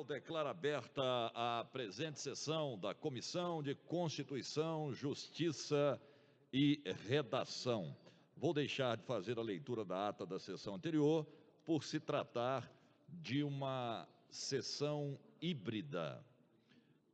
Declara aberta a presente sessão da Comissão de Constituição, Justiça e Redação. Vou deixar de fazer a leitura da ata da sessão anterior, por se tratar de uma sessão híbrida.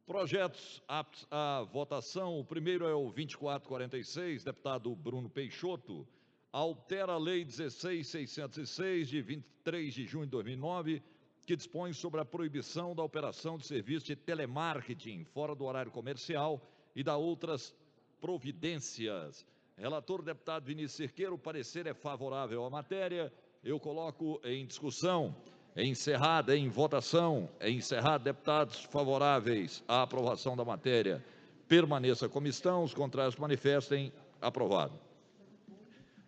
Projetos aptos à votação. O primeiro é o 2446, deputado Bruno Peixoto, altera a Lei 16.606, de 23 de junho de 2009, que dispõe sobre a proibição da operação de serviço de telemarketing fora do horário comercial e da outras providências. Relator, deputado Vinícius Cirqueira, o parecer é favorável à matéria. Eu coloco em discussão, encerrada, em votação, encerrado. Deputados favoráveis à aprovação da matéria, permaneça como estão. Os contrários manifestem. Aprovado.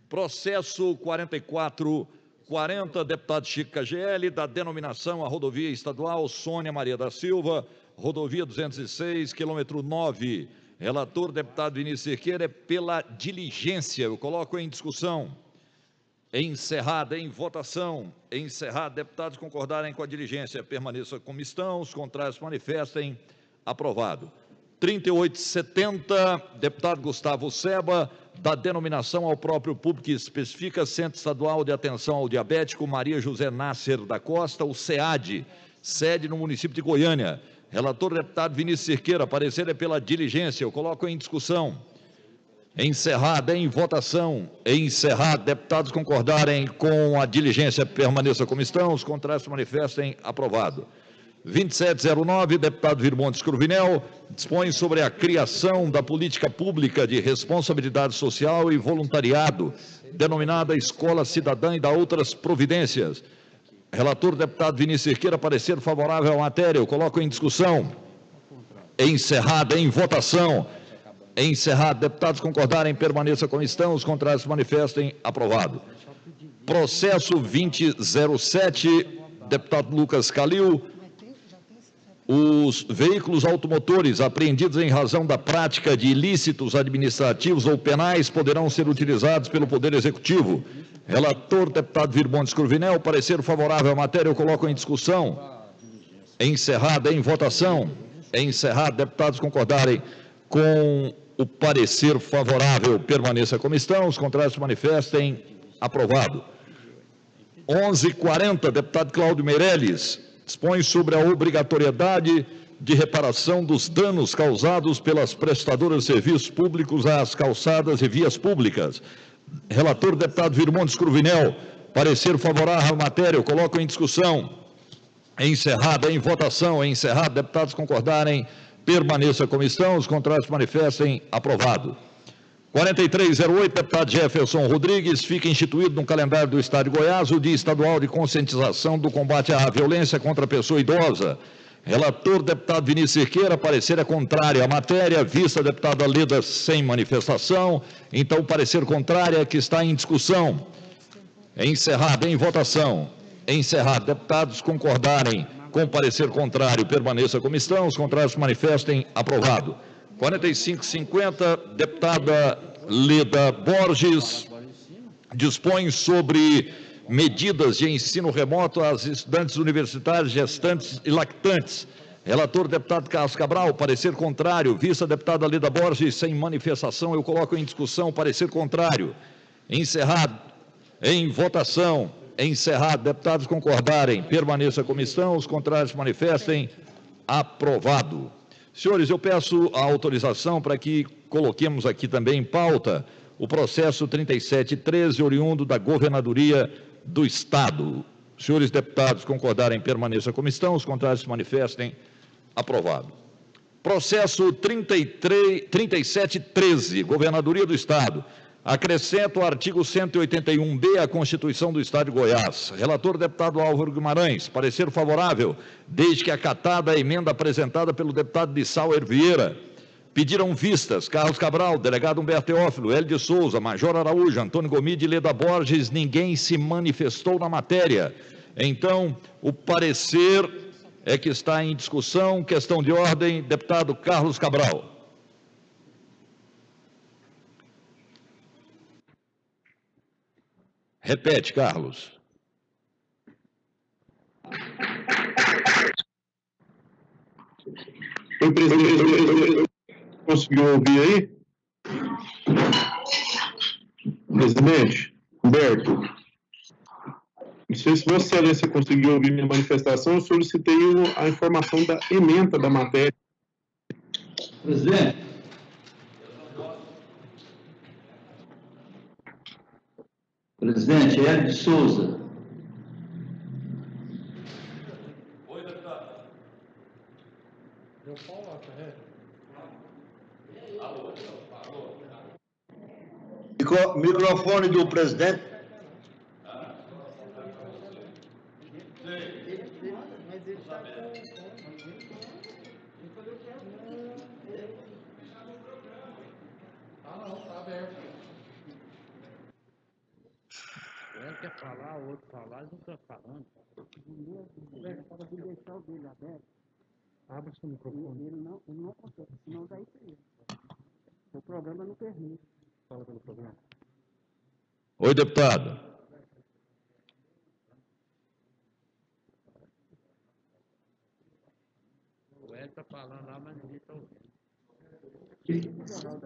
Processo 4440, deputado Chico KGL, da denominação a rodovia estadual Sônia Maria da Silva, rodovia 206, quilômetro 9. Relator, deputado Vinícius Cirqueira, é pela diligência. Eu coloco em discussão. Encerrada, em votação. Encerrado. Deputados concordarem com a diligência, permaneça como estão. Os contrários manifestem. Aprovado. 3870, deputado Gustavo Seba, da denominação ao próprio público que especifica Centro Estadual de Atenção ao Diabético Maria José Nasser da Costa, o SEAD, sede no município de Goiânia. Relator, deputado Vinícius Cirqueira, parecer é pela diligência. Eu coloco em discussão. Encerrada, em votação. Encerrado. Deputados concordarem com a diligência, permaneça como estão. Os contrários manifestem. Aprovado. 2709, deputado Virmontes Cruvinel, dispõe sobre a criação da política pública de responsabilidade social e voluntariado, denominada Escola Cidadã, e da outras providências. Relator, deputado Vinícius Cirqueira, parecer favorável à matéria. Eu coloco em discussão. Encerrada, em votação. Encerrado. Deputados concordarem, permaneça como estão. Os contrários manifestem. Aprovado. Processo 2007, deputado Lucas Calil. Os veículos automotores apreendidos em razão da prática de ilícitos administrativos ou penais poderão ser utilizados pelo Poder Executivo. Relator, deputado Virmontes Cruvinel, parecer favorável à matéria. Eu coloco em discussão. Encerrada, em votação. Encerrado. Deputados concordarem com o parecer favorável, permaneça como estão. Os contrários manifestem. Aprovado. 1140, deputado Cláudio Meirelles, dispõe sobre a obrigatoriedade de reparação dos danos causados pelas prestadoras de serviços públicos às calçadas e vias públicas. Relator, deputado Virmontes Cruvinel, parecer favorável à matéria. Eu coloco em discussão. Encerrada, em votação. Encerrado. Deputados concordarem, permaneça como estão. Os contrários manifestem. Aprovado. 4308, deputado Jefferson Rodrigues, fica instituído no calendário do Estado de Goiás o Dia Estadual de Conscientização do Combate à Violência contra a Pessoa Idosa. Relator, deputado Vinícius Cirqueira, parecer é contrário à matéria, vista a deputada Leda sem manifestação. Então, o parecer contrário é que está em discussão. Encerrado, em votação. Encerrado. Deputados concordarem com o parecer contrário, permaneça como estão. Os contrários manifestem. Aprovado. 4550, deputada Leda Borges, dispõe sobre medidas de ensino remoto às estudantes universitários, gestantes e lactantes. Relator, deputado Carlos Cabral, parecer contrário. Vista a deputada Leda Borges sem manifestação, eu coloco em discussão o parecer contrário. Encerrado. Em votação. Encerrado. Deputados concordarem, permaneça como estão. Os contrários manifestem. Aprovado. Senhores, eu peço a autorização para que coloquemos aqui também em pauta o processo 3713, oriundo da Governadoria do Estado. Senhores deputados concordarem, permaneça como estão. Os contrários se manifestem. Aprovado. Processo 3713, Governadoria do Estado. Acrescenta o artigo 181B à Constituição do Estado de Goiás. Relator, deputado Álvaro Guimarães, parecer favorável, desde que acatada a emenda apresentada pelo deputado Lissauer Vieira. Pediram vistas Carlos Cabral, delegado Humberto Teófilo, Hélio de Souza, Major Araújo, Antônio Gomide e Leda Borges. Ninguém se manifestou na matéria. Então, o parecer é que está em discussão. Questão de ordem, deputado Carlos Cabral. Repete, Carlos. conseguiu ouvir aí? Presidente, Humberto, não sei se Vossa Excelência conseguiu ouvir minha manifestação, eu solicitei a informação da ementa da matéria. Presidente. Presidente, Hélio de Souza. Oi, deputado. Deu pau lá, tá reto? Alô, alô. Microfone do presidente. Mas ele está não, tá aberto. Um quer falar, o outro falar, eles não estão falando. Para deixar o dele aberto. Abra seu microfone. Ele não consegue, senão dá isso aí. O programa não permite. Fala pelo programa. Oi, deputado. O Hélio está falando lá, mas ninguém está ouvindo.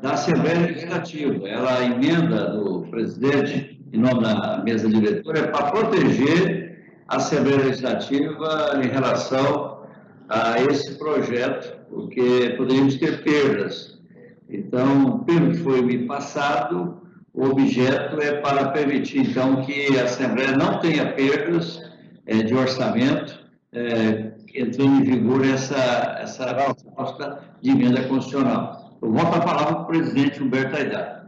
Da Assembleia Legislativa. Ela, a emenda do presidente, em nome da mesa diretora, é para proteger a Assembleia Legislativa em relação a esse projeto, porque poderíamos ter perdas. Então, pelo que foi me passado, o objeto é para permitir, então, que a Assembleia não tenha perdas de orçamento, entrando em vigor essa proposta de emenda constitucional. Eu volto a palavra para o presidente Humberto Aidar.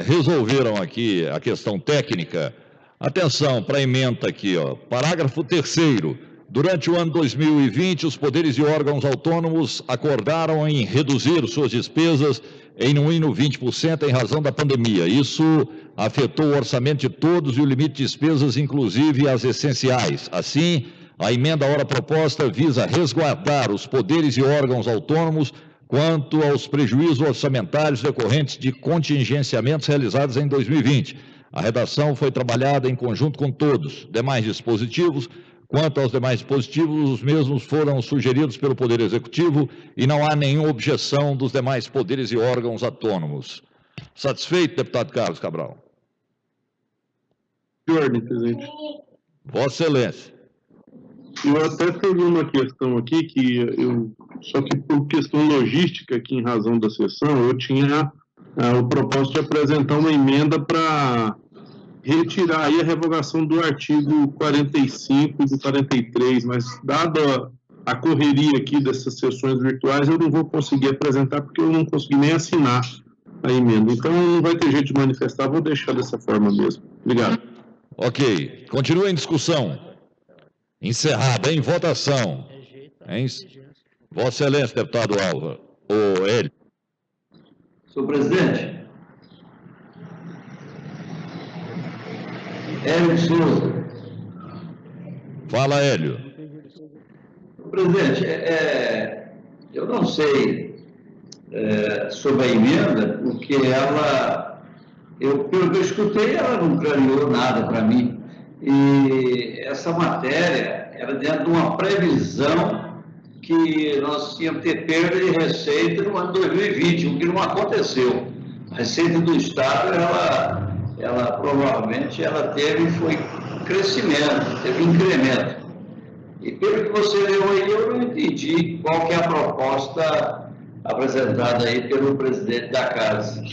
Resolveram aqui a questão técnica. Atenção para a emenda aqui, ó. Parágrafo 3º. Durante o ano 2020, os poderes e órgãos autônomos acordaram em reduzir suas despesas em no mínimo 20% em razão da pandemia. Isso afetou o orçamento de todos e o limite de despesas, inclusive as essenciais. Assim, a emenda ora proposta visa resguardar os poderes e órgãos autônomos quanto aos prejuízos orçamentários decorrentes de contingenciamentos realizados em 2020. A redação foi trabalhada em conjunto com todos. Demais dispositivos, quanto aos demais dispositivos, os mesmos foram sugeridos pelo Poder Executivo e não há nenhuma objeção dos demais poderes e órgãos autônomos. Satisfeito, deputado Carlos Cabral? Senhor, presidente. Vossa Excelência. Eu até teria uma questão aqui só que por questão logística aqui em razão da sessão, eu tinha o propósito de apresentar uma emenda para retirar aí a revogação do artigo 45 e do 43, mas dada a correria aqui dessas sessões virtuais, eu não vou conseguir apresentar porque eu não consegui nem assinar a emenda. Então não vai ter jeito de manifestar, vou deixar dessa forma mesmo. Obrigado. Ok. Continua em discussão. Encerrada em votação. Vossa Excelência, deputado Álvaro. O Hélio. Senhor presidente. Hélio de Souza. Fala, Hélio. Presidente, eu não sei sobre a emenda, porque pelo que eu escutei, ela não clareou nada para mim. E essa matéria era dentro de uma previsão que nós tínhamos que ter perda de receita no ano 2020, o que não aconteceu. A receita do Estado, ela provavelmente foi crescimento, teve incremento. E pelo que você leu aí, eu não entendi qual que é a proposta apresentada aí pelo presidente da Casa.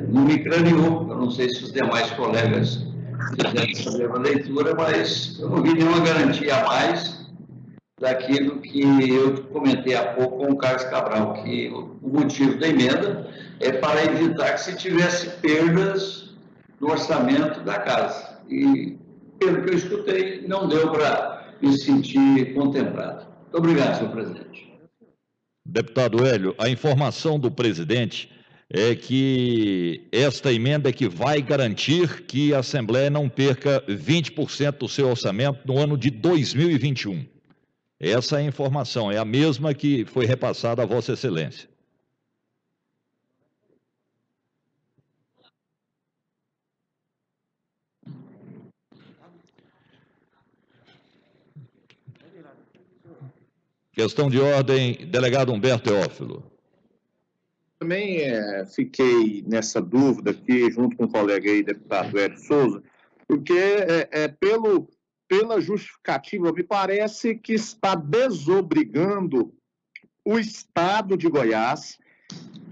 Não me clareou, eu não sei se os demais colegas fizeram essa mesma leitura, mas eu não vi nenhuma garantia a mais daquilo que eu comentei há pouco com o Carlos Cabral, que o motivo da emenda é para evitar que se tivesse perdas no orçamento da Casa. E, pelo que eu escutei, não deu para me sentir contemplado. Muito obrigado, senhor presidente. Deputado Hélio, a informação do presidente é que esta emenda é que vai garantir que a Assembleia não perca 20% do seu orçamento no ano de 2021. Essa é a informação, é a mesma que foi repassada a Vossa Excelência. Questão de ordem, delegado Humberto Teófilo. também fiquei nessa dúvida aqui, junto com o colega aí, deputado Hélio Souza, porque pela justificativa, me parece que está desobrigando o Estado de Goiás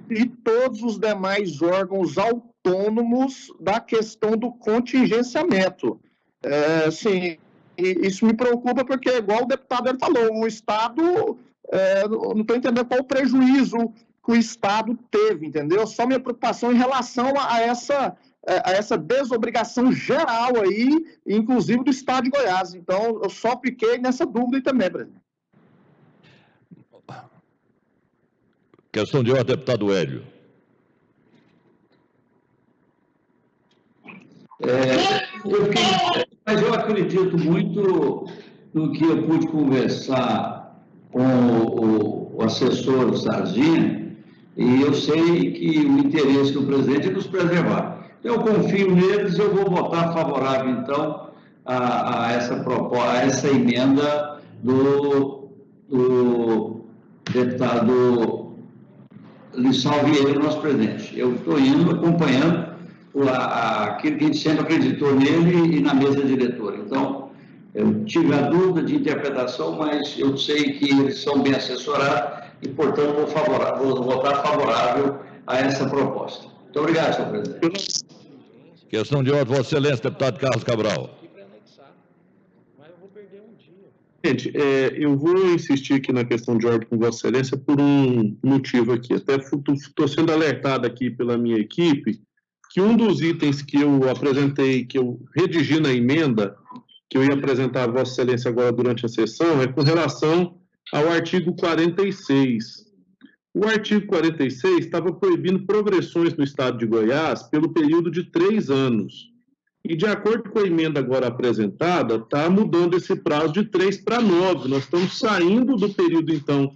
e todos os demais órgãos autônomos da questão do contingenciamento. Sim, isso me preocupa porque, igual o deputado Hélio falou, o Estado, não estou entendendo qual o prejuízo que o Estado teve, entendeu? Só minha preocupação em relação a essa desobrigação geral aí, inclusive do Estado de Goiás. Então, eu só fiquei nessa dúvida aí também, presidente. Questão de ordem, deputado Hélio. Mas eu acredito muito no que eu pude conversar com o assessor o Sarginho, e eu sei que o interesse do presidente é nos preservar. Eu confio neles, eu vou votar favorável, então, a essa proposta, a essa emenda do deputado Lissau Vieira, nosso presidente. Eu estou indo, acompanhando aquilo que a gente sempre acreditou nele e na mesa diretora. Então, eu tive a dúvida de interpretação, mas eu sei que eles são bem assessorados e, portanto, vou votar favorável a essa proposta. Muito obrigado, senhor presidente. Questão de ordem, Vossa Excelência, deputado Carlos Cabral. Gente, eu vou insistir aqui na questão de ordem com Vossa Excelência por um motivo aqui. Até estou sendo alertado aqui pela minha equipe que um dos itens que eu apresentei, que eu redigi na emenda, que eu ia apresentar a Vossa Excelência agora durante a sessão, é com relação ao artigo 46. O artigo 46 estava proibindo progressões no estado de Goiás pelo período de 3 anos. E, de acordo com a emenda agora apresentada, está mudando esse prazo de 3 para 9. Nós estamos saindo do período, então,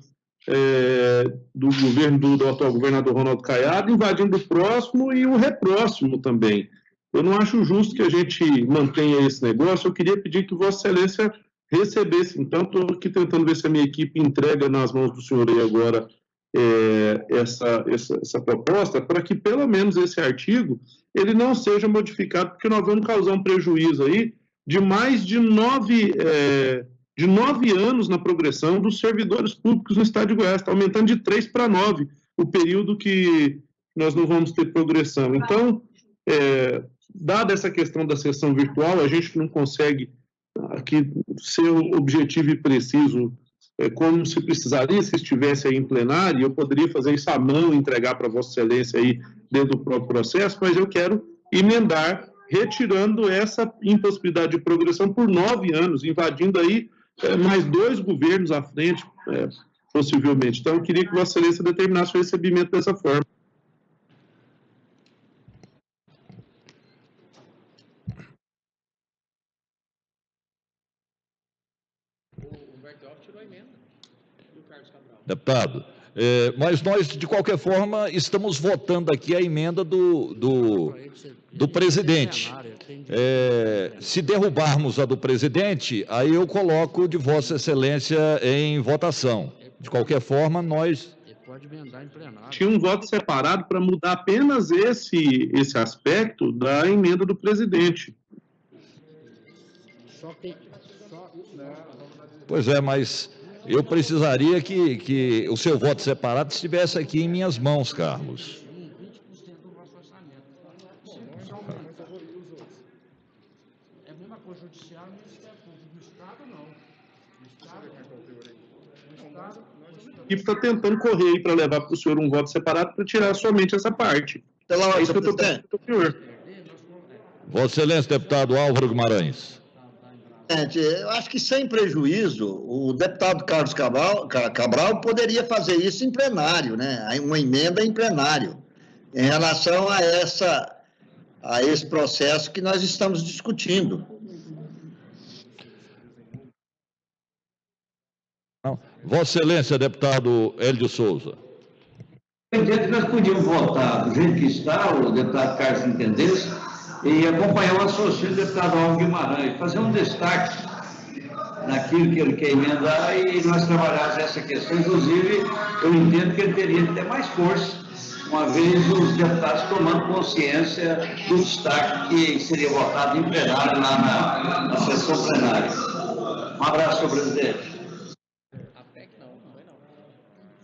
do governo do atual governador Ronaldo Caiado, invadindo o próximo e o repróximo também. Eu não acho justo que a gente mantenha esse negócio. Eu queria pedir que Vossa Excelência recebesse. Então, estou aqui tentando ver se a minha equipe entrega nas mãos do senhor aí agora essa proposta, para que pelo menos esse artigo ele não seja modificado, porque nós vamos causar um prejuízo aí de mais de 9 anos na progressão dos servidores públicos no estado de Goiás. Está aumentando de 3 para 9 o período que nós não vamos ter progressão. Então, dada essa questão da sessão virtual, a gente não consegue aqui ser objetivo e preciso como se precisaria, se estivesse aí em plenário. Eu poderia fazer isso à mão e entregar para Vossa Excelência aí dentro do próprio processo, mas eu quero emendar, retirando essa impossibilidade de progressão por 9 anos, invadindo aí mais 2 governos à frente, possivelmente. Então, eu queria que Vossa Excelência determinasse o recebimento dessa forma. Deputado, mas nós, de qualquer forma, estamos votando aqui a emenda do presidente. Se derrubarmos a do presidente, aí eu coloco de Vossa Excelência em votação. De qualquer forma, nós... Tinha um voto separado para mudar apenas esse aspecto da emenda do presidente. Pois é, mas... eu precisaria que o seu voto separado estivesse aqui em minhas mãos, Carlos. É a mesma coisa judiciário, no Estado não. E está tentando correr aí para levar para o senhor um voto separado para tirar somente essa parte. Pela isso que eu estou pedindo para o senhor. Vossa Excelência, deputado Álvaro Guimarães. Eu acho que, sem prejuízo, o deputado Carlos Cabral poderia fazer isso em plenário, né? Uma emenda em plenário, em relação a esse processo que nós estamos discutindo. Vossa Excelência, deputado Hélio Souza. Eu entendo que nós podíamos votar do jeito que está, o deputado Carlos entendesse, e acompanhar o raciocínio do deputado Álvaro Guimarães, fazer um destaque naquilo que ele quer emendar e nós trabalharmos essa questão. Inclusive, eu entendo que ele teria que ter mais força uma vez os deputados tomando consciência do destaque que seria votado em plenário lá na sessão plenária. Um abraço, senhor presidente.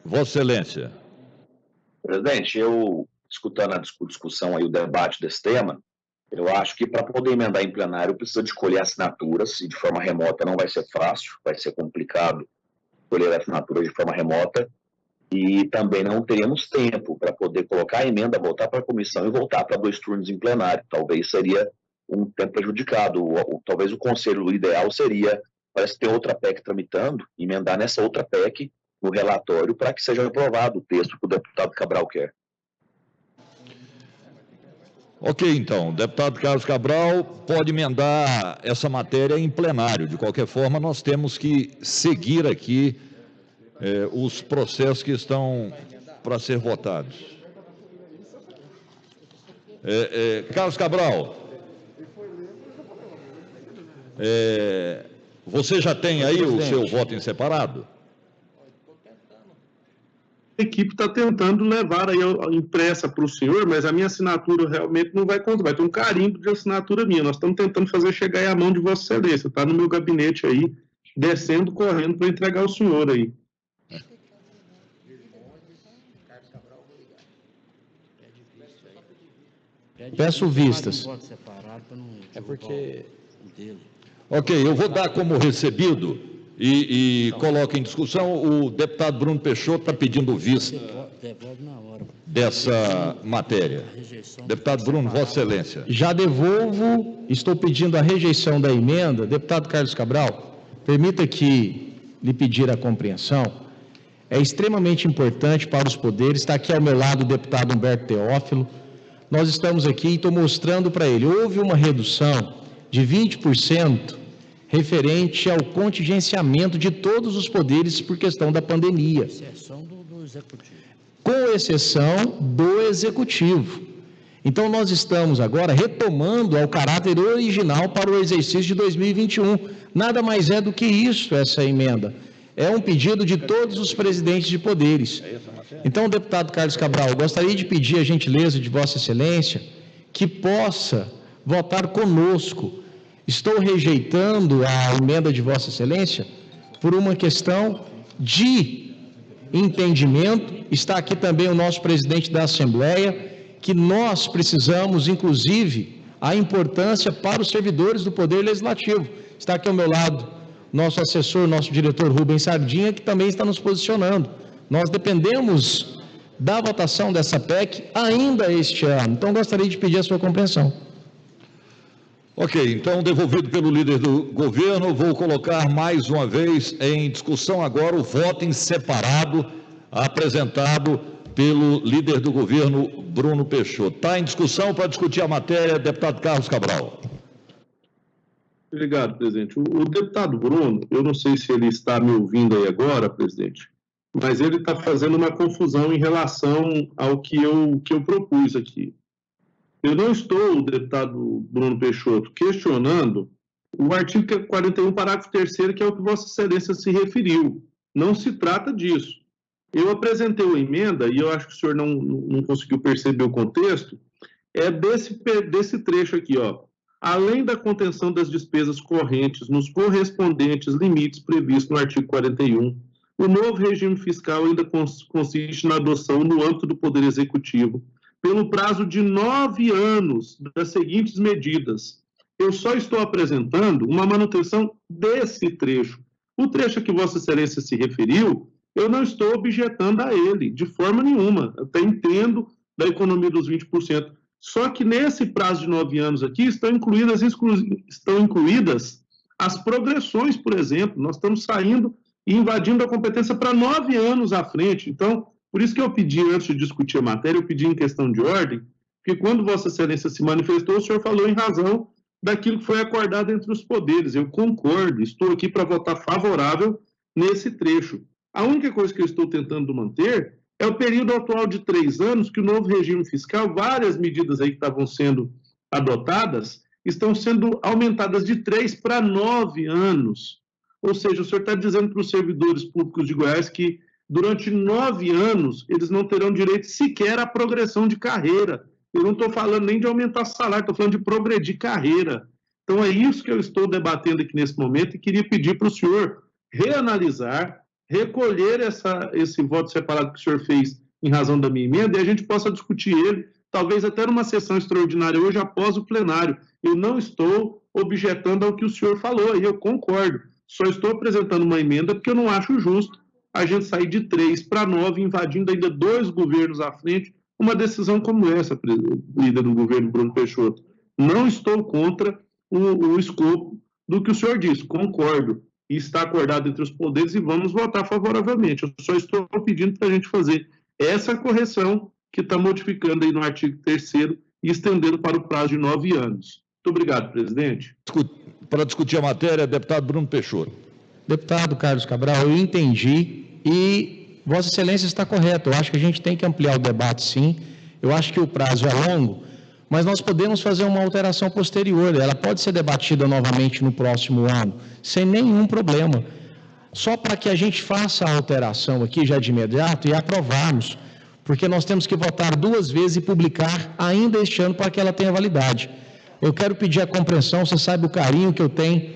Vossa Excelência. Presidente, eu, escutando a discussão aí, o debate desse tema, eu acho que para poder emendar em plenário precisa de colher assinaturas, e de forma remota não vai ser fácil, vai ser complicado colher assinaturas de forma remota, e também não teremos tempo para poder colocar a emenda, voltar para a comissão e voltar para 2 turnos em plenário. Talvez seria um tempo prejudicado, talvez o conselho ideal seria, parece ter outra PEC tramitando, emendar nessa outra PEC no relatório para que seja aprovado o texto que o deputado Cabral quer. Ok, então, o deputado Carlos Cabral pode emendar essa matéria em plenário. De qualquer forma, nós temos que seguir aqui os processos que estão para ser votados. Carlos Cabral, você já tem aí o seu voto em separado? A equipe está tentando levar aí impressa para o senhor, mas a minha assinatura realmente não vai contar, vai ter um carimbo de assinatura minha. Nós estamos tentando fazer chegar aí à mão de Vossa Excelência, está no meu gabinete aí, descendo, correndo para entregar ao senhor aí. Peço vistas. É porque... Ok, eu vou dar como recebido e coloco em discussão. O deputado Bruno Peixoto está pedindo vista dessa matéria. Deputado Bruno, Vossa Excelência. Já devolvo, estou pedindo a rejeição da emenda. Deputado Carlos Cabral, permita que lhe pedir a compreensão. É extremamente importante para os poderes. Está aqui ao meu lado o deputado Humberto Teófilo. Nós estamos aqui e estou mostrando para ele. Houve uma redução de 20% referente ao contingenciamento de todos os poderes por questão da pandemia. Com exceção do Executivo. Então, nós estamos agora retomando ao caráter original para o exercício de 2021. Nada mais é do que isso, essa emenda. É um pedido de todos os presidentes de poderes. Então, deputado Carlos Cabral, eu gostaria de pedir a gentileza de Vossa Excelência que possa votar conosco. Estou rejeitando a emenda de Vossa Excelência por uma questão de entendimento. Está aqui também o nosso presidente da Assembleia, que nós precisamos, inclusive, a importância para os servidores do Poder Legislativo. Está aqui ao meu lado nosso assessor, nosso diretor Rubens Sardinha, que também está nos posicionando. Nós dependemos da votação dessa PEC ainda este ano. Então, gostaria de pedir a sua compreensão. Ok, então, devolvido pelo líder do governo, vou colocar mais uma vez em discussão agora o voto em separado apresentado pelo líder do governo, Bruno Peixoto. Está em discussão para discutir a matéria, deputado Carlos Cabral. Obrigado, presidente. O deputado Bruno, eu não sei se ele está me ouvindo aí agora, presidente, mas ele está fazendo uma confusão em relação ao que eu propus aqui. Eu não estou, deputado Bruno Peixoto, questionando o artigo 41, parágrafo 3º, que é o que Vossa Excelência se referiu. Não se trata disso. Eu apresentei uma emenda, e eu acho que o senhor não conseguiu perceber o contexto, é desse trecho aqui, ó. Além da contenção das despesas correntes nos correspondentes limites previstos no artigo 41, o novo regime fiscal ainda consiste na adoção no âmbito do Poder Executivo, pelo prazo de 9 anos, das seguintes medidas. Eu só estou apresentando uma manutenção desse trecho. O trecho a que Vossa Excelência se referiu, eu não estou objetando a ele, de forma nenhuma. Eu até entendo da economia dos 20%. Só que nesse prazo de 9 anos aqui estão incluídas as progressões, por exemplo. Nós estamos saindo e invadindo a competência para 9 anos à frente. Então, por isso que eu pedi, antes de discutir a matéria, eu pedi em questão de ordem, porque quando Vossa Excelência se manifestou, o senhor falou em razão daquilo que foi acordado entre os poderes. Eu concordo, estou aqui para votar favorável nesse trecho. A única coisa que eu estou tentando manter é o período atual de 3 anos, que o novo regime fiscal, várias medidas aí que estavam sendo adotadas, estão sendo aumentadas de 3 para 9 anos. Ou seja, o senhor está dizendo para os servidores públicos de Goiás que durante 9 anos, eles não terão direito sequer à progressão de carreira. Eu não estou falando nem de aumentar salário, estou falando de progredir carreira. Então, é isso que eu estou debatendo aqui nesse momento e queria pedir para o senhor reanalisar, recolher esse voto separado que o senhor fez em razão da minha emenda e a gente possa discutir ele, talvez até numa sessão extraordinária hoje, após o plenário. Eu não estou objetando ao que o senhor falou, e eu concordo. Só estou apresentando uma emenda porque eu não acho justo a gente sair de 3 para 9, invadindo ainda 2 governos à frente, uma decisão como essa, líder do governo Bruno Peixoto. Não estou contra o escopo do que o senhor disse, concordo, e está acordado entre os poderes e vamos votar favoravelmente. Eu só estou pedindo para a gente fazer essa correção que está modificando aí no artigo 3º e estendendo para o prazo de 9 anos. Muito obrigado, presidente. Para discutir a matéria, deputado Bruno Peixoto. Deputado Carlos Cabral, eu entendi e Vossa Excelência está correto. Eu acho que a gente tem que ampliar o debate, sim. Eu acho que o prazo é longo, mas nós podemos fazer uma alteração posterior. Ela pode ser debatida novamente no próximo ano, sem nenhum problema. Só para que a gente faça a alteração aqui já de imediato e aprovarmos, porque nós temos que votar 2 vezes e publicar ainda este ano para que ela tenha validade. Eu quero pedir a compreensão, você sabe o carinho que eu tenho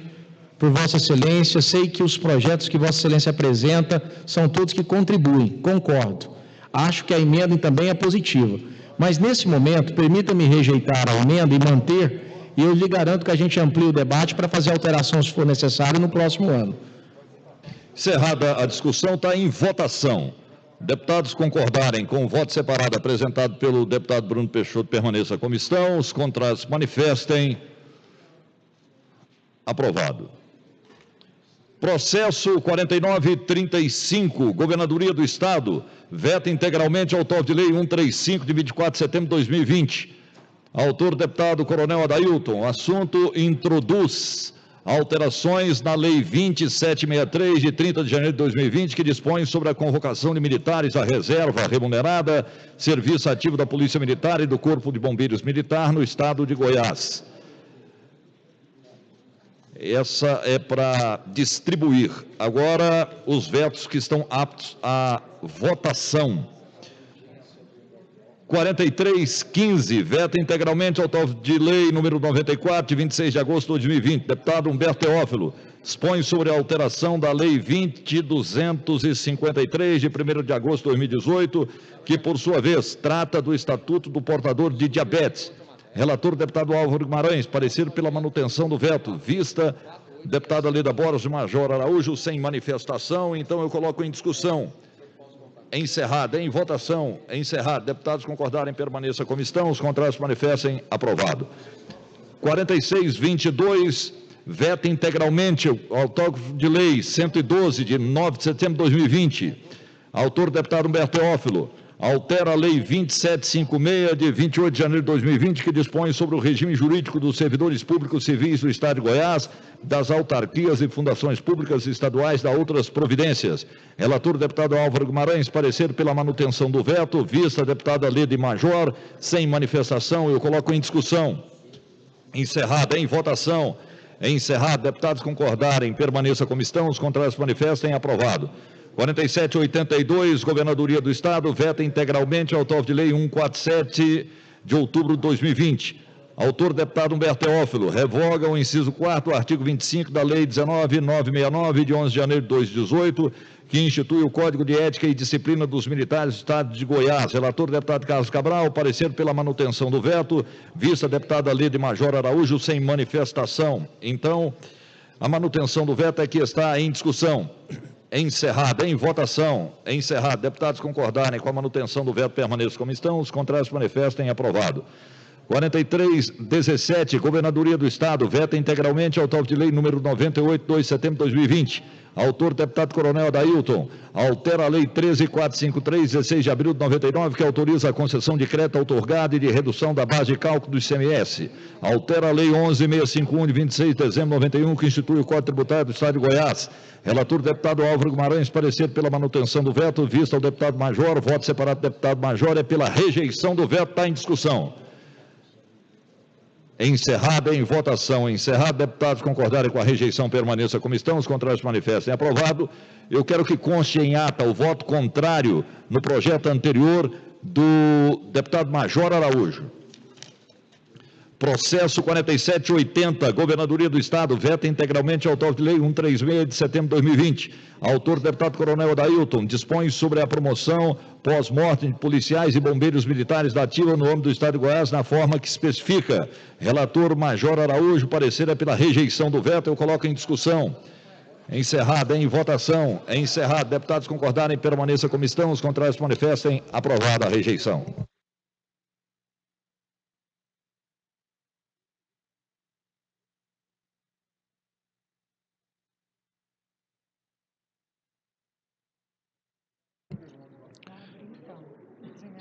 por Vossa Excelência, sei que os projetos que Vossa Excelência apresenta são todos que contribuem, concordo. Acho que a emenda também é positiva. Mas, nesse momento, permita-me rejeitar a emenda e manter, e eu lhe garanto que a gente amplia o debate para fazer alteração, se for necessário, no próximo ano. Encerrada a discussão, está em votação. Deputados concordarem com o voto separado apresentado pelo deputado Bruno Peixoto, permaneça como estão. Os contrários manifestem. Aprovado. Processo 4935, Governadoria do Estado, veta integralmente autor de lei 135, de 24 de setembro de 2020. Autor, deputado Coronel Adailton. Assunto, introduz alterações na Lei 2763, de 30 de janeiro de 2020, que dispõe sobre a convocação de militares à reserva remunerada, serviço ativo da Polícia Militar e do Corpo de Bombeiros Militar no Estado de Goiás. Essa é para distribuir. Agora, os vetos que estão aptos à votação. 4315, veta integralmente autor de lei número 94, de 26 de agosto de 2020. Deputado Humberto Teófilo, dispõe sobre a alteração da lei 20.253, de 1º de agosto de 2018, que, por sua vez, trata do Estatuto do Portador de Diabetes. Relator, deputado Álvaro Guimarães, parecer pela manutenção do veto. Vista, deputada Leda Borges Major Araújo, sem manifestação. Então, eu coloco em discussão. Encerrada, em votação. Encerrado. Deputados concordarem, permaneça como estão. Os contrários manifestem. Aprovado. 4622, veta integralmente o autógrafo de lei 112, de 9 de setembro de 2020. Autor, deputado Humberto Teófilo. Altera a Lei 2756, de 28 de janeiro de 2020, que dispõe sobre o regime jurídico dos servidores públicos civis do Estado de Goiás, das autarquias e fundações públicas estaduais, da outras providências. Relator, deputado Álvaro Guimarães, parecer pela manutenção do veto. Vista, deputada Leda Major, sem manifestação. Eu coloco em discussão. Encerrada, em votação. Encerrado, deputados concordarem, permaneça como estão. Os contrários manifestem. Aprovado. 4782, Governadoria do Estado, veta integralmente autor de lei 147, de outubro de 2020. Autor, deputado Humberto Teófilo, revoga o inciso 4º, artigo 25 da Lei 19.969, de 11 de janeiro de 2018, que institui o Código de Ética e Disciplina dos Militares do Estado de Goiás. Relator, deputado Carlos Cabral, parecer pela manutenção do veto. Vista, deputada Leda Major Araújo, sem manifestação. Então, a manutenção do veto é que está em discussão. Encerrada, em votação. Encerrado. Deputados concordarem com a manutenção do veto, permaneçam como estão. Os contrários manifestem. Aprovado. 4317, Governadoria do Estado, veta integralmente autor de lei número 98, 2 de setembro de 2020. Autor, deputado Coronel Adailton. Altera a Lei 13453, 16 de abril de 99, que autoriza a concessão de crédito outorgado e de redução da base de cálculo do ICMS. Altera a Lei 11651, de 26 de dezembro de 91, que institui o Código Tributário do Estado de Goiás. Relator, deputado Álvaro Guimarães, parecer pela manutenção do veto. Vista ao deputado Major. Voto separado do deputado Major é pela rejeição do veto. Está em discussão. Encerrada em votação. Encerrado, deputados concordarem com a rejeição, permaneça como estão, os contrários manifestem. Aprovado. Eu quero que conste em ata o voto contrário no projeto anterior do deputado Major Araújo. Processo 4780, Governadoria do Estado, veta integralmente ao autor de lei 136 de setembro de 2020. Autor, deputado Coronel Adailton, dispõe sobre a promoção pós-mortem de policiais e bombeiros militares da ativa no âmbito do Estado de Goiás, na forma que especifica. Relator Major Araújo, parecer é pela rejeição do veto, eu coloco em discussão. Encerrado, em votação. Encerrado, deputados concordarem, permaneça como estão, os contrários manifestem. Aprovada a rejeição.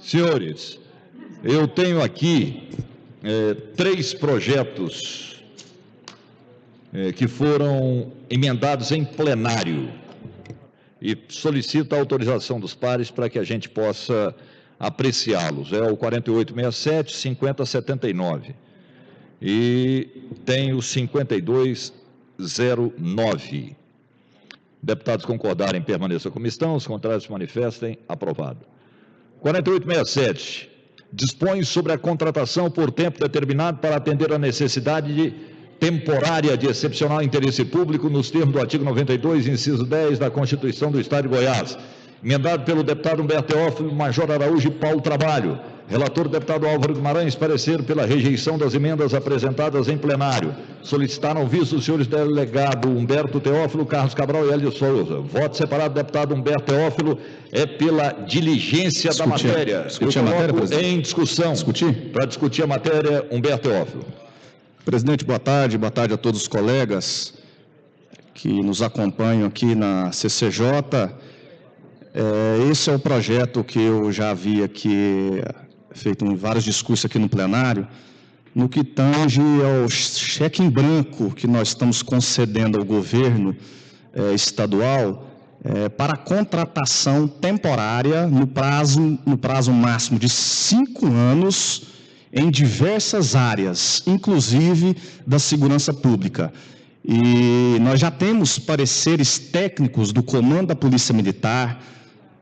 Senhores, eu tenho aqui 3 projetos que foram emendados em plenário e solicito a autorização dos pares para que a gente possa apreciá-los. É o 4867, 5079 e tem o 5209. Deputados concordarem, permaneçam como estão, os contrários manifestem. Aprovado. 4867, dispõe sobre a contratação por tempo determinado para atender a necessidade temporária de excepcional interesse público nos termos do artigo 92, inciso 10 da Constituição do Estado de Goiás. Emendado pelo deputado Humberto Teófilo, Major Araújo e Paulo Trabalho. Relator, deputado Álvaro Guimarães, parecer pela rejeição das emendas apresentadas em plenário. Solicitaram o visto os senhores delegado Humberto Teófilo, Carlos Cabral e Hélio Souza. Voto separado, deputado Humberto Teófilo, é pela diligência da matéria. Discutir a matéria, presidente? Em discussão. Para discutir a matéria, Humberto Teófilo. Presidente, boa tarde a todos os colegas que nos acompanham aqui na CCJ. Esse é o projeto que eu já havia aqui feito em vários discursos aqui no plenário, no que tange ao cheque em branco que nós estamos concedendo ao governo estadual para contratação temporária no prazo máximo de 5 anos em diversas áreas, inclusive da segurança pública. E nós já temos pareceres técnicos do Comando da Polícia Militar,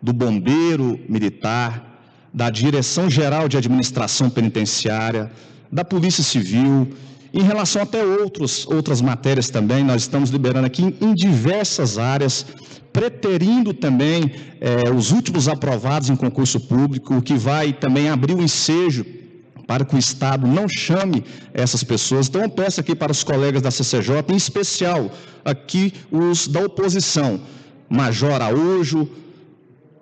do Bombeiro Militar, da Direção Geral de Administração Penitenciária, da Polícia Civil, em relação até outras matérias também, nós estamos liberando aqui em diversas áreas, preterindo também os últimos aprovados em concurso público, o que vai também abrir o ensejo para que o Estado não chame essas pessoas. Então, eu peço aqui para os colegas da CCJ, em especial aqui os da oposição, Major Araújo,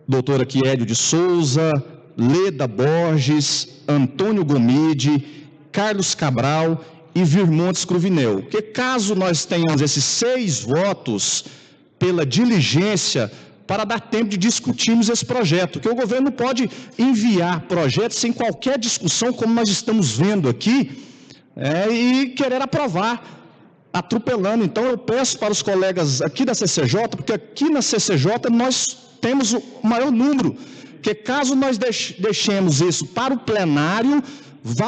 doutor aqui Hélio de Souza, Leda Borges, Antônio Gomide, Carlos Cabral e Virmontes Cruvinel. Que caso nós tenhamos esses 6 votos pela diligência, para dar tempo de discutirmos esse projeto, que o governo não pode enviar projetos sem qualquer discussão, como nós estamos vendo aqui, e querer aprovar, atropelando. Então, eu peço para os colegas aqui da CCJ, porque aqui na CCJ nós temos o maior número, que caso nós deixemos isso para o plenário,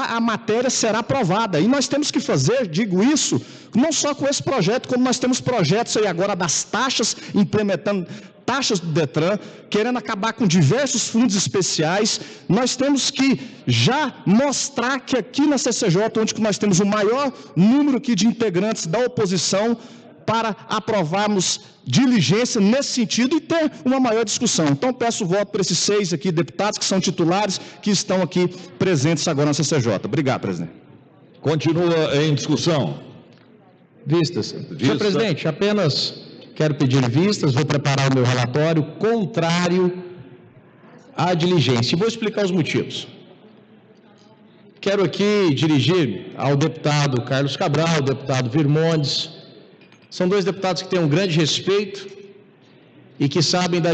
a matéria será aprovada. E nós temos que fazer, digo isso, não só com esse projeto, como nós temos projetos aí agora das taxas, implementando taxas do Detran, querendo acabar com diversos fundos especiais. Nós temos que já mostrar que aqui na CCJ, onde nós temos o maior número aqui de integrantes da oposição, para aprovarmos diligência nesse sentido e ter uma maior discussão. Então, peço o voto para esses 6 aqui deputados que são titulares, que estão aqui presentes agora na CCJ. Obrigado, presidente. Continua em discussão. Vistas. Senhor presidente, apenas quero pedir vistas, vou preparar o meu relatório contrário à diligência. E vou explicar os motivos. Quero aqui dirigir ao deputado Carlos Cabral, ao deputado Virmontes. São 2 deputados que têm um grande respeito e que sabem da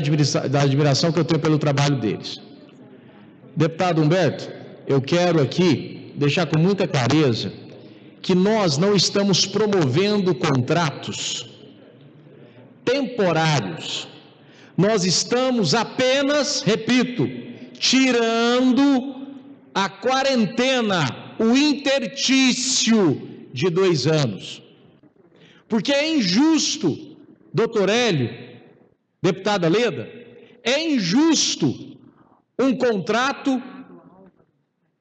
admiração que eu tenho pelo trabalho deles. Deputado Humberto, eu quero aqui deixar com muita clareza que nós não estamos promovendo contratos temporários. Nós estamos apenas, repito, tirando a quarentena, o intertício de 2 anos. Porque é injusto, doutor Hélio, deputada Leda, é injusto um contrato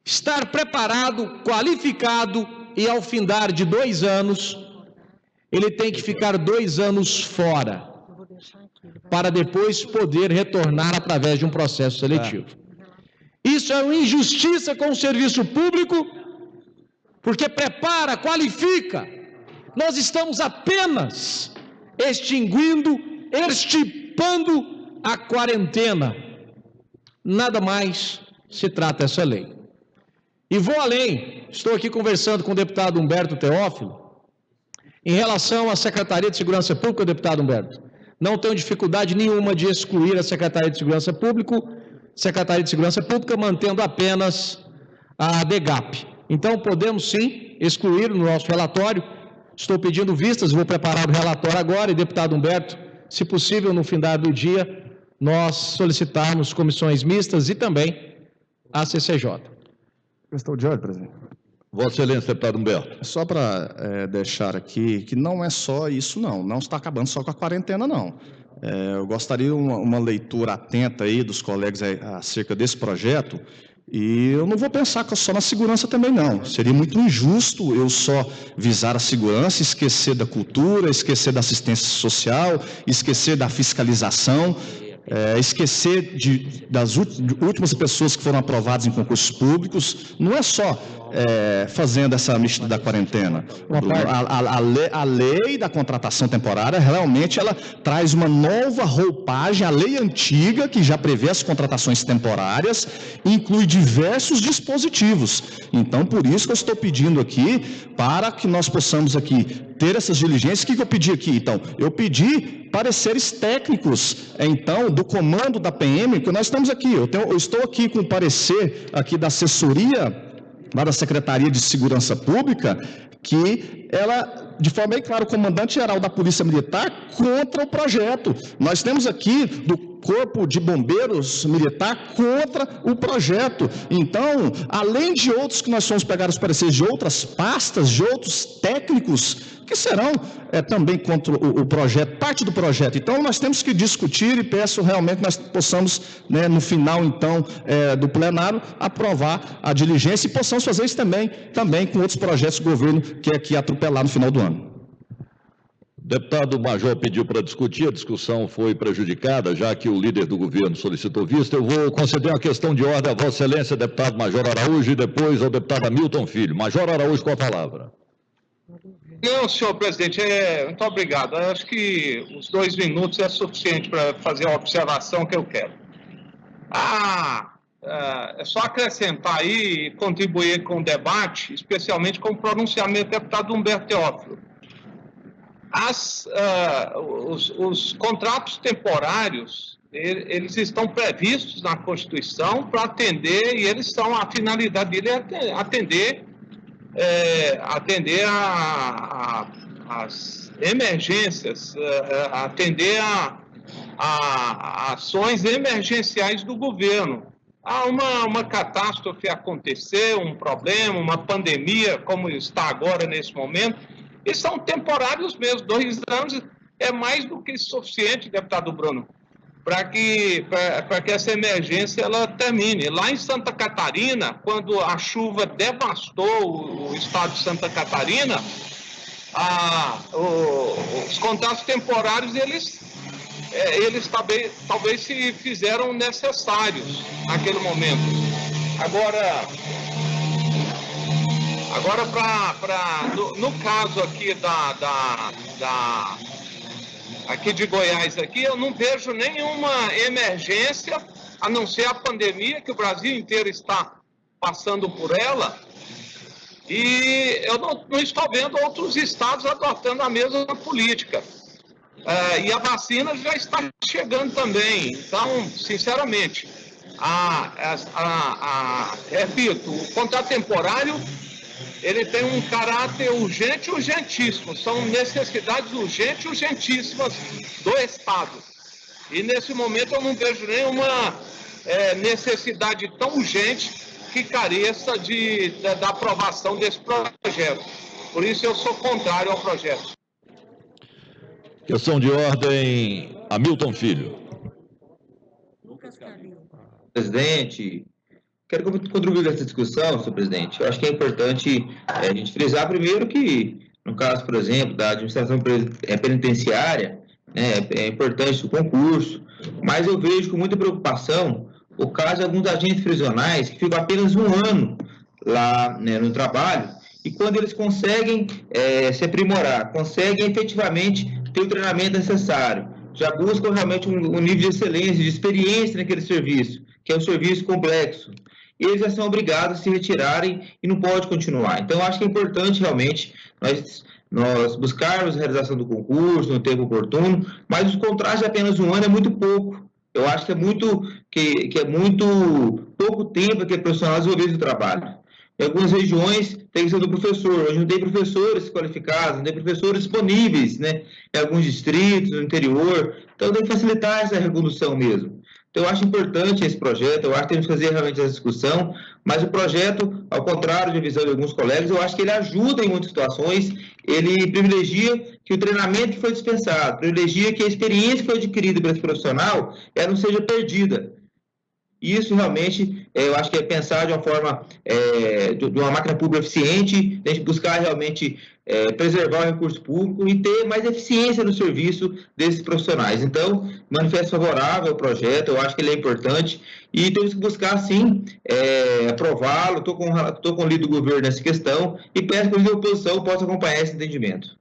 estar preparado, qualificado, e ao findar de 2 anos, ele tem que ficar 2 anos fora, para depois poder retornar através de um processo seletivo. Isso é uma injustiça com o serviço público, porque prepara, qualifica. Nós estamos apenas extinguindo, extirpando a quarentena. Nada mais se trata essa lei. E vou além, estou aqui conversando com o deputado Humberto Teófilo, em relação à Secretaria de Segurança Pública, deputado Humberto. Não tenho dificuldade nenhuma de excluir a Secretaria de Segurança Pública, mantendo apenas a DEGAP. Então, podemos sim excluir no nosso relatório. Estou pedindo vistas, vou preparar o relatório agora, e deputado Humberto, se possível, no findar do dia, nós solicitarmos comissões mistas e também a CCJ. Questão de ordem, presidente. Vossa Excelência, deputado Humberto. Só para deixar aqui que não é só isso, não está acabando só com a quarentena, não. Eu gostaria de uma leitura atenta aí dos colegas acerca desse projeto, e eu não vou pensar só na segurança também, não. Seria muito injusto eu só visar a segurança, esquecer da cultura, esquecer da assistência social, esquecer da fiscalização, esquecer das últimas pessoas que foram aprovadas em concursos públicos. Não é só fazendo essa mística da quarentena. A lei da contratação temporária, realmente, ela traz uma nova roupagem. A lei antiga, que já prevê as contratações temporárias, inclui diversos dispositivos. Então, por isso que eu estou pedindo aqui, para que nós possamos aqui ter essas diligências. O que eu pedi aqui, então? Eu pedi pareceres técnicos, então, do comando da PM, que nós estamos aqui. Eu estou aqui com o parecer aqui da assessoria lá da Secretaria de Segurança Pública, que ela, de forma bem clara, o comandante-geral da Polícia Militar contra o projeto. Nós temos aqui do Corpo de Bombeiros Militar contra o projeto. Então, além de outros que nós vamos pegar os pareceres de outras pastas, de outros técnicos, que serão também contra o projeto, parte do projeto. Então, nós temos que discutir, e peço realmente que nós possamos, no final, então, do plenário, aprovar a diligência, e possamos fazer isso também com outros projetos do governo que é aqui atropelar no final do ano. Deputado Major pediu para discutir, a discussão foi prejudicada, já que o líder do governo solicitou vista. Eu vou conceder uma questão de ordem a Vossa Excelência, deputado Major Araújo, e depois ao deputado Hamilton Filho. Major Araújo, com a palavra. Não, senhor presidente, muito obrigado. Eu acho que os 2 minutos é suficiente para fazer a observação que eu quero. É só acrescentar aí e contribuir com o debate, especialmente com o pronunciamento do deputado Humberto Teófilo. Os contratos temporários, eles estão previstos na Constituição para atender, e eles são, a finalidade dele é atender às emergências, atender a ações emergenciais do governo. Há uma catástrofe acontecer, um problema, uma pandemia, como está agora nesse momento, e são temporários mesmo. 2 anos é mais do que suficiente, deputado Bruno, para que essa emergência ela termine. Lá em Santa Catarina, quando a chuva devastou o estado de Santa Catarina, os contratos temporários, eles talvez se fizeram necessários naquele momento. Agora no caso aqui aqui de Goiás, aqui, eu não vejo nenhuma emergência, a não ser a pandemia, que o Brasil inteiro está passando por ela, e eu não estou vendo outros estados adotando a mesma política. E a vacina já está chegando também. Então, sinceramente, repito, o contrato temporário, ele tem um caráter urgente e urgentíssimo. São necessidades urgentes e urgentíssimas do Estado. E nesse momento eu não vejo nenhuma necessidade tão urgente que careça da aprovação desse projeto. Por isso eu sou contrário ao projeto. Questão de ordem, Hamilton Filho. Presidente, quero contribuir nessa discussão, senhor presidente. Eu acho que é importante a gente frisar primeiro que, no caso, por exemplo, da administração penitenciária, é importante o concurso, mas eu vejo com muita preocupação o caso de alguns agentes prisionais que ficam apenas um ano lá, né, no trabalho, e quando eles conseguem se aprimorar, conseguem efetivamente ter o treinamento necessário, já buscam realmente um nível de excelência, de experiência naquele serviço, que é um serviço complexo, eles já são obrigados a se retirarem e não pode continuar. Então, acho que é importante realmente nós buscarmos a realização do concurso no tempo oportuno, mas os contratos de apenas um ano é muito pouco. Eu acho que é muito pouco tempo que é profissional desenvolver o trabalho. Em algumas regiões tem que ser do professor, hoje não tem professores qualificados, não tem professores disponíveis, né? Em alguns distritos, no interior, então tem que facilitar essa recondução mesmo. Então eu acho importante esse projeto, eu acho que temos que fazer realmente essa discussão, mas o projeto, ao contrário da visão de alguns colegas, eu acho que ele ajuda em muitas situações, ele privilegia que o treinamento que foi dispensado, privilegia que a experiência que foi adquirida por esse profissional, ela não seja perdida. Isso realmente, eu acho que é pensar de uma forma, de uma máquina pública eficiente, a gente buscar realmente preservar o recurso público e ter mais eficiência no serviço desses profissionais. Então, manifesto favorável ao projeto, eu acho que ele é importante e temos que buscar, sim, aprová-lo. Estou com o líder do governo nessa questão e peço que a oposição possa acompanhar esse entendimento.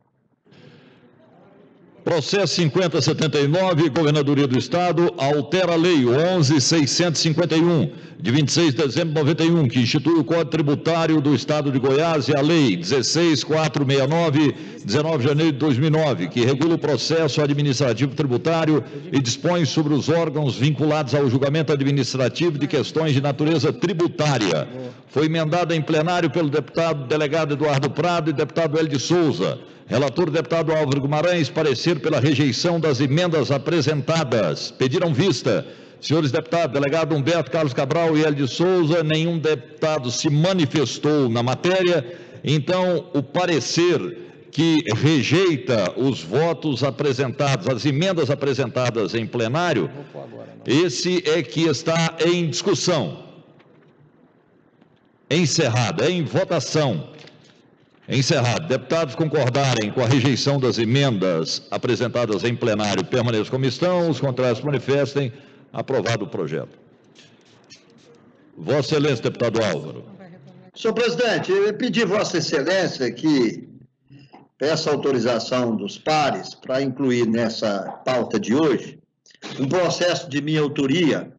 Processo 5079, Governadoria do Estado, altera a Lei 11.651, de 26 de dezembro de 91, que institui o Código Tributário do Estado de Goiás, e a Lei 16.469, 19 de janeiro de 2009, que regula o processo administrativo tributário e dispõe sobre os órgãos vinculados ao julgamento administrativo de questões de natureza tributária. Foi emendada em plenário pelo deputado delegado Eduardo Prado e deputado Hélio de Souza. Relator o deputado Álvaro Guimarães, parecer pela rejeição das emendas apresentadas. Pediram vista. Senhores deputados, delegado Humberto Carlos Cabral e Hélio de Souza, nenhum deputado se manifestou na matéria, então o parecer que rejeita os votos apresentados, as emendas apresentadas em plenário, esse é que está em discussão. Encerrado, em votação. Encerrado. Deputados concordarem com a rejeição das emendas apresentadas em plenário, permaneçam como estão, os contrários se manifestem. Aprovado o projeto. Vossa Excelência, deputado Álvaro. Senhor presidente, eu pedi Vossa Excelência que peça autorização dos pares para incluir nessa pauta de hoje um processo de minha autoria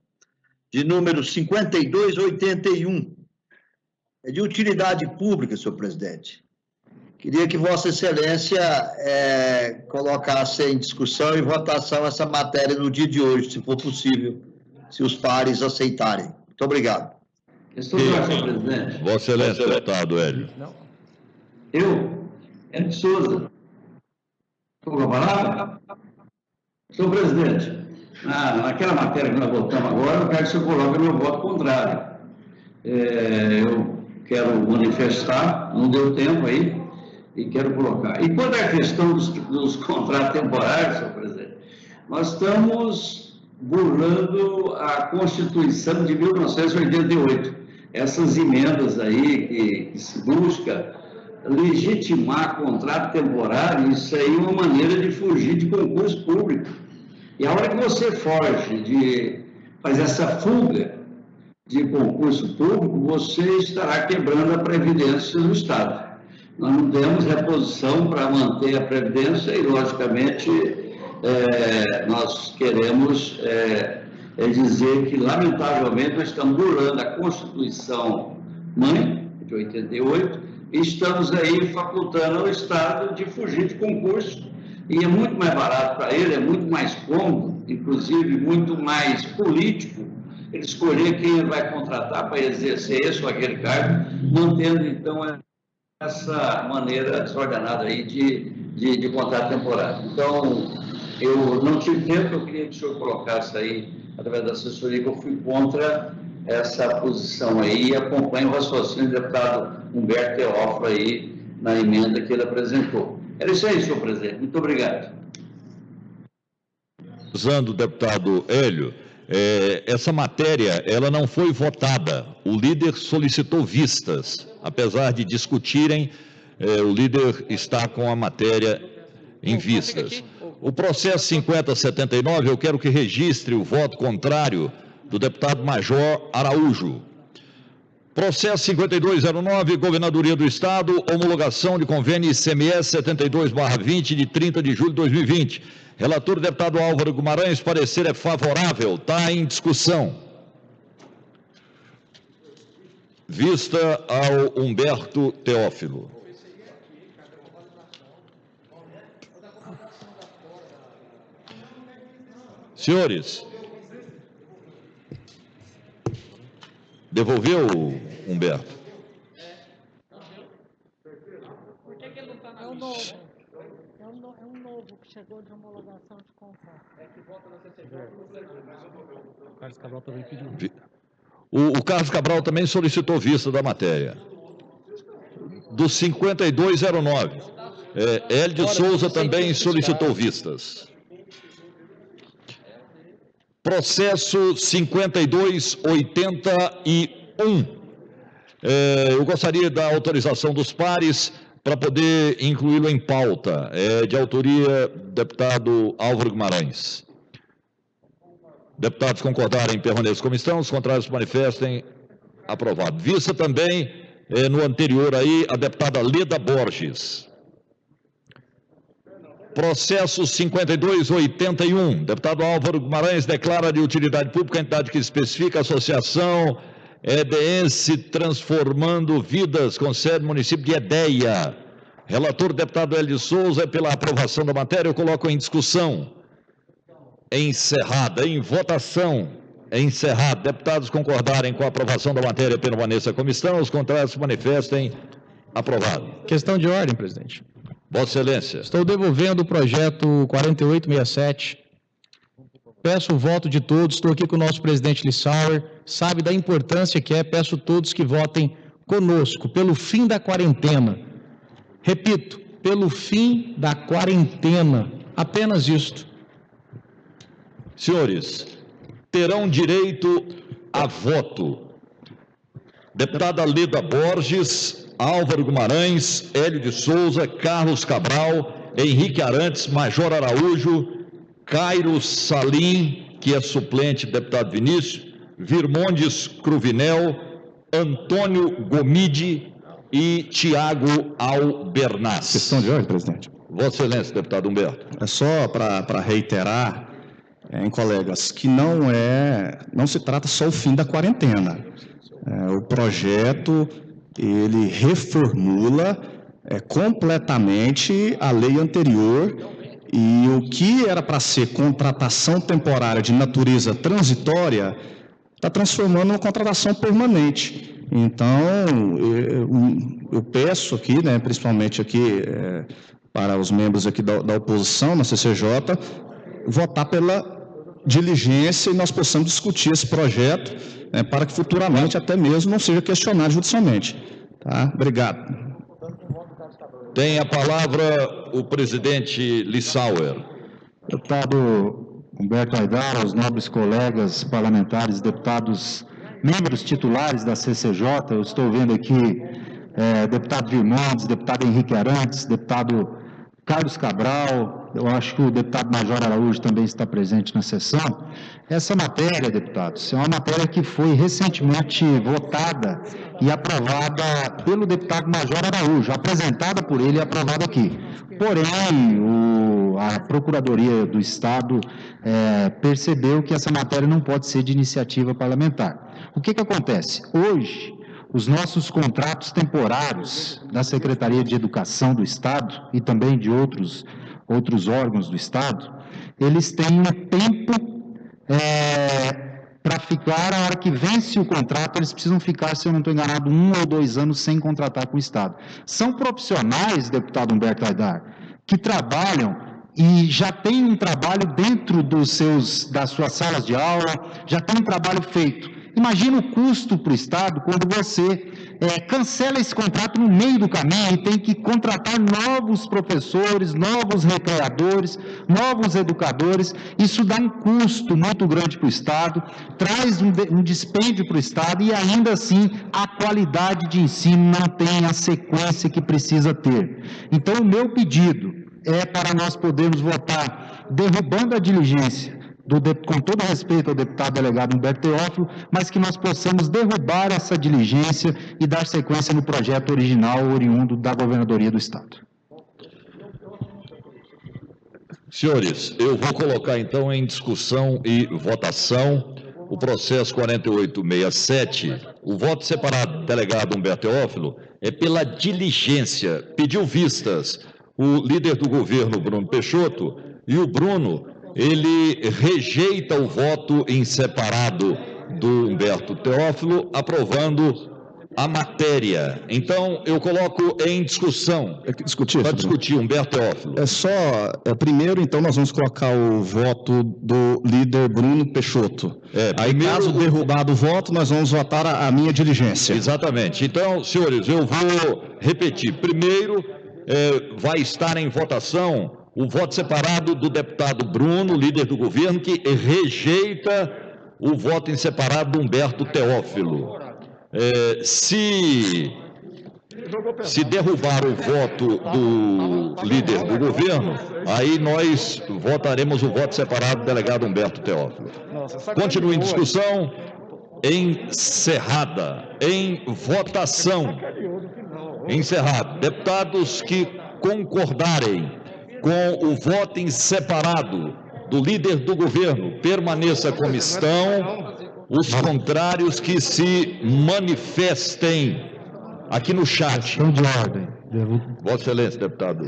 de número 5281, de utilidade pública, senhor presidente. Queria que Vossa Excelência colocasse em discussão e votação essa matéria no dia de hoje, se for possível, se os pares aceitarem. Muito obrigado. Senhor presidente. Vossa Excelência, deputado Hélio. Eu, Hélio de Souza. Estou com a palavra? Senhor presidente, naquela matéria que nós votamos agora, eu quero que o senhor coloque meu voto contrário. Eu quero manifestar, não deu tempo aí, e quero colocar. E quanto à questão dos contratos temporários, senhor presidente, nós estamos burlando a Constituição de 1988. Essas emendas aí que se busca legitimar contrato temporário, isso aí é uma maneira de fugir de concurso público. E a hora que você foge de fazer essa fuga de concurso público, você estará quebrando a Previdência do Estado. Nós não temos reposição para manter a Previdência e, logicamente, nós queremos dizer que, lamentavelmente, nós estamos burlando a Constituição Mãe, de 88, e estamos aí facultando ao Estado de fugir de concurso, e é muito mais barato para ele, é muito mais cômodo, inclusive muito mais político, ele escolher quem ele vai contratar para exercer esse ou aquele cargo, mantendo, então, essa maneira desordenada aí de contrato temporário. Então, eu não tive tempo, eu queria que o senhor colocasse aí, através da assessoria, que eu fui contra essa posição aí e acompanho o raciocínio do deputado Humberto Teófilo aí na emenda que ele apresentou. Era isso aí, senhor presidente. Muito obrigado. Usando o deputado Hélio, essa matéria ela não foi votada. O líder solicitou vistas. Apesar de discutirem, o líder está com a matéria em vistas. O processo 5079, eu quero que registre o voto contrário do deputado Major Araújo. Processo 5209, Governadoria do Estado, homologação de convênio ICMS 72/20 de 30 de julho de 2020. Relator, deputado Álvaro Guimarães, parecer é favorável, está em discussão. Vista ao Humberto Teófilo. Senhores, devolveu, Humberto? É um novo. É um novo que chegou de homologação de contrato. O Carlos Cabral também pediu. O Carlos Cabral também solicitou vista da matéria. Do 5209. Hélio de Souza também solicitou vistas. Processo 5281. Eu gostaria da autorização dos pares para poder incluí-lo em pauta. É de autoria do deputado Álvaro Guimarães. Deputados concordarem, permaneçam como estão, os contrários se manifestem. Aprovado. Vista também, no anterior aí, a deputada Leda Borges. Processo 5281, deputado Álvaro Guimarães declara de utilidade pública a entidade que especifica a associação EDense Transformando Vidas, com sede no município de Edéia. Relator, deputado Hélio de Souza, pela aprovação da matéria, eu coloco em discussão. Encerrada, em votação, encerrado. Deputados concordarem com a aprovação da matéria, permaneça como estão, os contrários se manifestem. Aprovado. Questão de ordem, presidente. Vossa Excelência. Estou devolvendo o projeto 4867. Peço o voto de todos. Estou aqui com o nosso presidente Lissauer. Sabe da importância que é. Peço a todos que votem conosco pelo fim da quarentena. Repito, pelo fim da quarentena. Apenas isto. Senhores, terão direito a voto. Deputada Leda Borges, Álvaro Guimarães, Hélio de Souza, Carlos Cabral, Henrique Arantes, Major Araújo, Cairo Salim, que é suplente do deputado Vinícius, Virmondes Cruvinel, Antônio Gomide e Tiago Albernaz. Questão de ordem, presidente. Vossa Excelência, deputado Humberto. É só para reiterar, colegas, que não se trata só o fim da quarentena. O projeto, ele reformula completamente a lei anterior e o que era para ser contratação temporária de natureza transitória está transformando numa contratação permanente. Então, eu peço aqui, principalmente aqui para os membros aqui da oposição na CCJ, votar pela diligência e nós possamos discutir esse projeto para que futuramente até mesmo não seja questionado judicialmente. Tá? Obrigado. Tem a palavra o presidente Lissauer. Deputado Humberto Aidar, aos nobres colegas parlamentares, deputados, membros titulares da CCJ, eu estou vendo aqui deputado Virmondes, deputado Henrique Arantes, deputado Carlos Cabral, eu acho que o deputado Major Araújo também está presente na sessão. Essa matéria, deputados, é uma matéria que foi recentemente votada e aprovada pelo deputado Major Araújo, apresentada por ele e aprovada aqui. Porém, a Procuradoria do Estado percebeu que essa matéria não pode ser de iniciativa parlamentar. O que acontece? Hoje, os nossos contratos temporários da Secretaria de Educação do Estado e também de outros órgãos do Estado, eles têm um tempo para ficar, a hora que vence o contrato, eles precisam ficar, se eu não estou enganado, 1 ou 2 anos sem contratar com o Estado. São profissionais, deputado Humberto Aidar, que trabalham e já tem um trabalho dentro das suas salas de aula, já tem um trabalho feito. Imagina o custo para o Estado quando você cancela esse contrato no meio do caminho e tem que contratar novos professores, novos recreadores, novos educadores. Isso dá um custo muito grande para o Estado, traz um dispêndio para o Estado e ainda assim a qualidade de ensino não tem a sequência que precisa ter. Então, o meu pedido é para nós podermos votar derrubando a diligência, com todo respeito ao deputado delegado Humberto Teófilo, mas que nós possamos derrubar essa diligência e dar sequência no projeto original oriundo da Governadoria do Estado. Senhores, eu vou colocar então em discussão e votação o processo 4867. O voto separado do delegado Humberto Teófilo é pela diligência. Pediu vistas o líder do governo, Bruno Peixoto, e o Bruno, ele rejeita o voto em separado do Humberto Teófilo, aprovando a matéria. Então, eu coloco em discussão. Para discutir, Humberto Teófilo. Primeiro, então, nós vamos colocar o voto do líder Bruno Peixoto. Aí, caso derrubado o voto, nós vamos votar a minha diligência. Exatamente. Então, senhores, eu vou repetir. Primeiro, vai estar em votação o voto separado do deputado Bruno, líder do governo, que rejeita o voto em separado do Humberto Teófilo. Se derrubar o voto do líder do governo, aí nós votaremos o voto separado do delegado Humberto Teófilo. Continua em discussão, encerrada, em votação. Encerrado. Deputados que concordarem com o voto em separado do líder do governo, permaneça como estão. Os contrários que se manifestem aqui no chat. Questão de ordem. Vossa Excelência, deputado.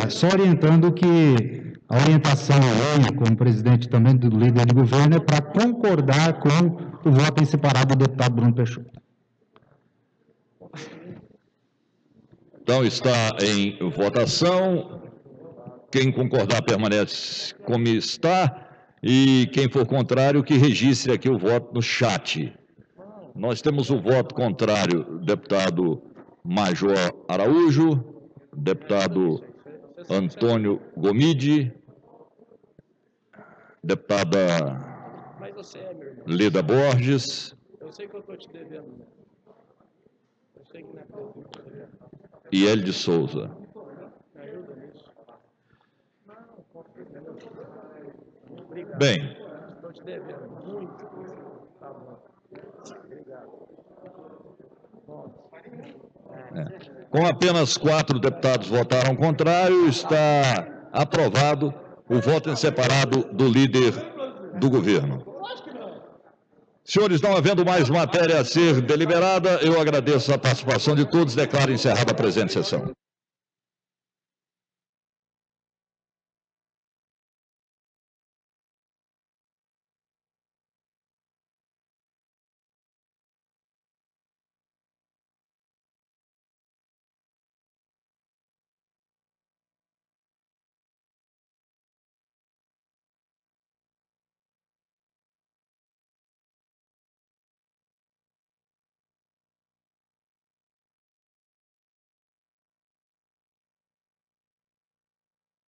Só orientando que a orientação minha, como presidente também do líder do governo, é para concordar com o voto em separado do deputado Bruno Peixoto. Então está em votação. Quem concordar permanece como está. E quem for contrário, que registre aqui o voto no chat. Nós temos o voto contrário do deputado Major Araújo, deputado Antônio Gomide, deputada Leda Borges. Eu sei que eu estou te devendo. Eu sei que não é possível. E Hélio de Souza. Bem, estou te devendo muito. Tá bom. Obrigado. Com apenas 4 deputados votaram contrário, está aprovado o voto em separado do líder do governo. Senhores, não havendo mais matéria a ser deliberada, eu agradeço a participação de todos, declaro encerrada a presente sessão.